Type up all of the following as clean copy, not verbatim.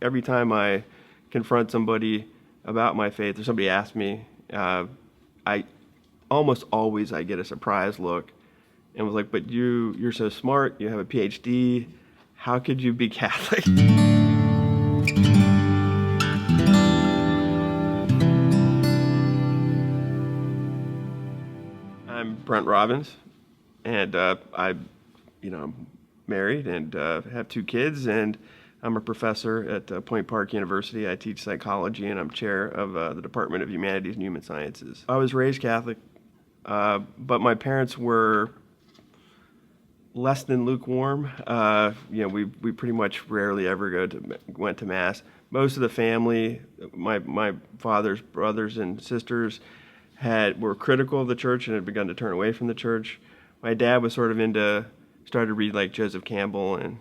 every time I confront somebody about my faith or somebody asks me, I almost always I get a surprised look and was like, but you're so smart, you have a PhD, how could you be Catholic? I'm Brent Robbins, and I'm married and have two kids, and I'm a professor at Point Park University. I teach psychology, and I'm chair of the Department of Humanities and Human Sciences. I was raised Catholic, but my parents were less than lukewarm. We pretty much rarely ever went to mass. Most of the family, my father's brothers and sisters, were critical of the church and had begun to turn away from the church. My dad was sort of started to read like Joseph Campbell, and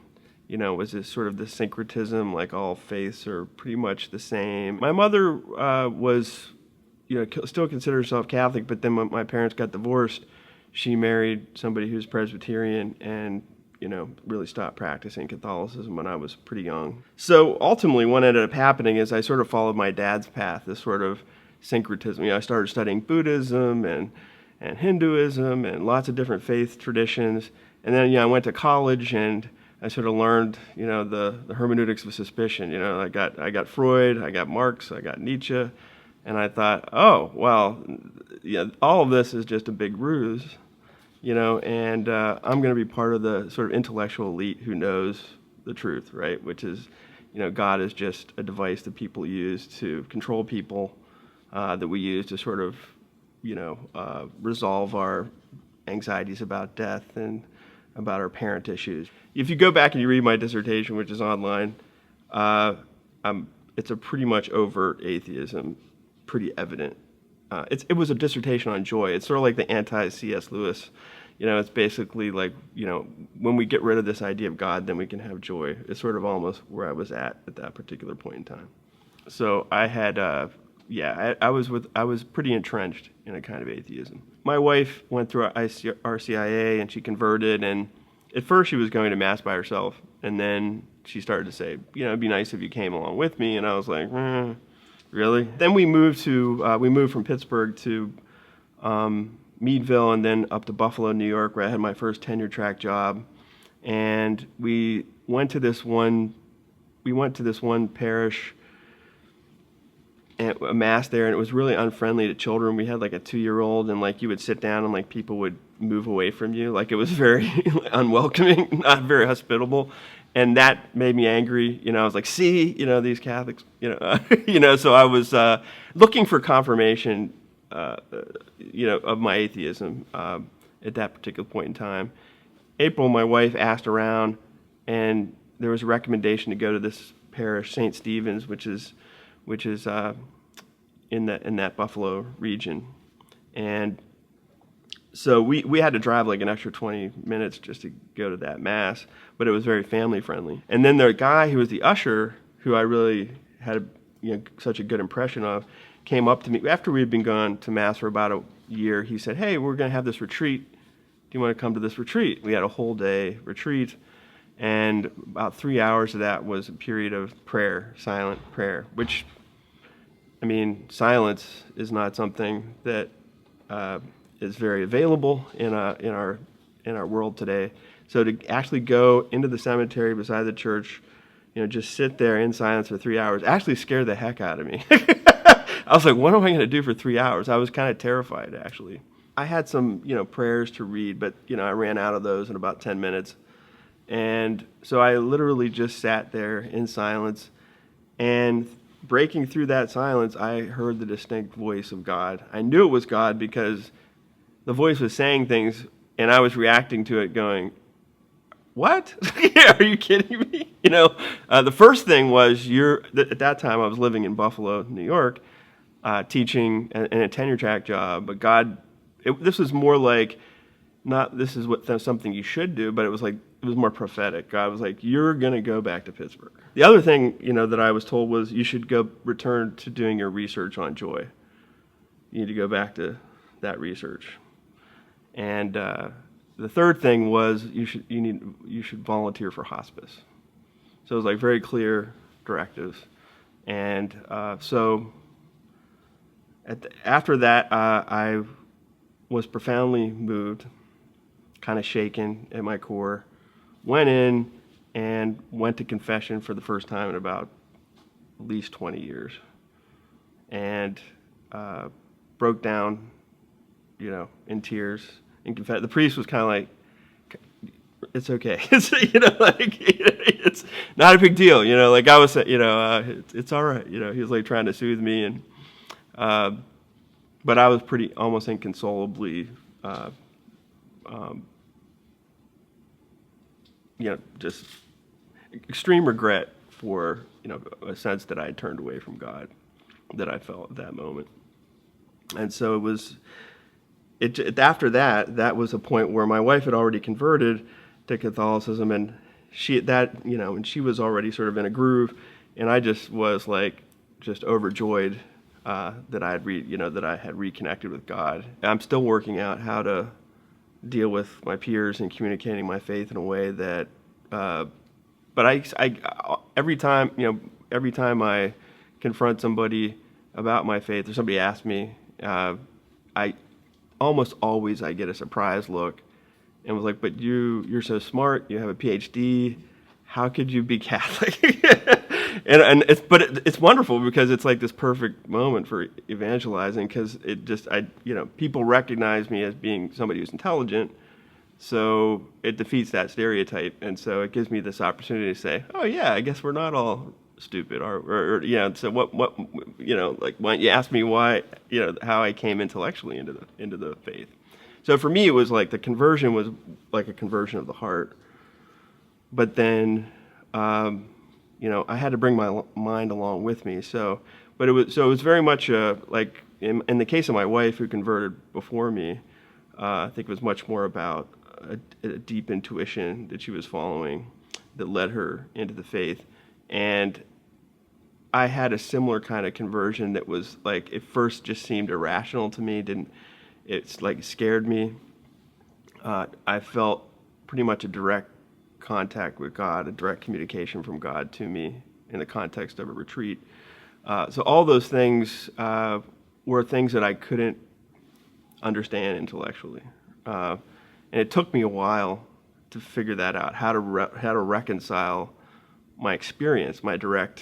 was this sort of the syncretism, like all faiths are pretty much the same. My mother was, still considered herself Catholic, but then when my parents got divorced, she married somebody who's Presbyterian and, really stopped practicing Catholicism when I was pretty young. So ultimately what ended up happening is I sort of followed my dad's path, this sort of syncretism. I started studying Buddhism and Hinduism and lots of different faith traditions. And then, I went to college and I sort of learned, the hermeneutics of suspicion. I got Freud, I got Marx, I got Nietzsche, and I thought, oh, well, all of this is just a big ruse, and I'm going to be part of the sort of intellectual elite who knows the truth, right? Which is, God is just a device that people use to control people, that we use to sort of, resolve our anxieties about death and about our parent issues. If you go back and you read my dissertation, which is online, it's a pretty much overt atheism, pretty evident. It was a dissertation on joy. It's sort of like the anti-C.S. Lewis. It's basically like, when we get rid of this idea of God, then we can have joy. It's sort of almost where I was at that particular point in time. So I had, I was pretty entrenched in a kind of atheism. My wife went through RCIA and she converted, and at first she was going to mass by herself, and then she started to say, it'd be nice if you came along with me, and I was like, really? Then we moved from Pittsburgh to Meadville, and then up to Buffalo, New York, where I had my first tenure track job, and we went to this one parish, a mass there, and it was really unfriendly to children. We had like a 2-year-old, and like you would sit down and like people would move away from you. Like it was very unwelcoming, not very hospitable. And that made me angry. I was like, see, these Catholics, so I was looking for confirmation, of my atheism at that particular point in time. April, my wife, asked around, and there was a recommendation to go to this parish, St. Stephen's, which is in that Buffalo region, and so we had to drive like an extra 20 minutes just to go to that mass, but it was very family friendly. And then the guy who was the usher, who I really had such a good impression of, came up to me after we had been gone to mass for about a year. He said, "Hey, we're going to have this retreat. Do you want to come to this retreat?" We had a whole day retreat. And about 3 hours of that was a period of prayer, silent prayer, which, silence is not something that is very available in our world today. So to actually go into the cemetery beside the church, just sit there in silence for 3 hours, actually scared the heck out of me. I was like, what am I going to do for 3 hours? I was kind of terrified, actually. I had some, prayers to read, but, I ran out of those in about 10 minutes. And so I literally just sat there in silence, and breaking through that silence, I heard the distinct voice of God. I knew it was God because the voice was saying things, and I was reacting to it going, what? Are you kidding me? The first thing was, at that time I was living in Buffalo, New York, teaching in a tenure track job, but this was more like, not this is something you should do, but it was more prophetic. God was like, you're going to go back to Pittsburgh. The other thing, that I was told was you should return to doing your research on joy. You need to go back to that research. And the third thing was you should volunteer for hospice. So it was very clear, directives. And so after that, I was profoundly moved, kind of shaken at my core, went in and went to confession for the first time in about at least 20 years, and broke down, in tears and confessed. The priest was kind of like, "It's okay, it's not a big deal, like I was, it's all right, he was like trying to soothe me, and but I was pretty almost inconsolably, just extreme regret for, a sense that I had turned away from God that I felt at that moment. And so after that was a point where my wife had already converted to Catholicism, and she was already sort of in a groove, and I just was like just overjoyed that I had reconnected with God. I'm still working out how to deal with my peers and communicating my faith in a way that, but I every time I confront somebody about my faith, or somebody asks me, I almost always I get a surprised look, and was like, "But you're so smart. You have a PhD. How could you be Catholic?" and it's wonderful because it's like this perfect moment for evangelizing, because people recognize me as being somebody who's intelligent, so it defeats that stereotype, and so it gives me this opportunity to say, "Oh yeah, I guess we're not all stupid," or so what like, why don't you ask me why, how I came intellectually into the faith. So for me, it was like the conversion was like a conversion of the heart, but then I had to bring my mind along with me. But it was very much like in the case of my wife, who converted before me, I think it was much more about a deep intuition that she was following that led her into the faith. And I had a similar kind of conversion that was like, it first just seemed irrational to me. It's like scared me. I felt pretty much a direct contact with God, a direct communication from God to me in the context of a retreat. So all those things were things that I couldn't understand intellectually. And it took me a while to figure that out, how to reconcile my experience, my direct,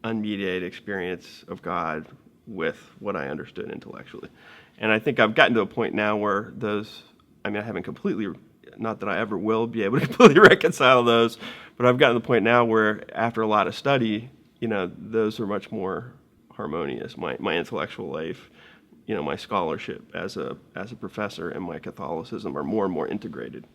unmediated experience of God, with what I understood intellectually. And I think I've gotten to a point now where I haven't completely, not that I ever will be able to completely reconcile those, but I've gotten to the point now where after a lot of study, those are much more harmonious. My intellectual life, my scholarship as a professor, and my Catholicism are more and more integrated.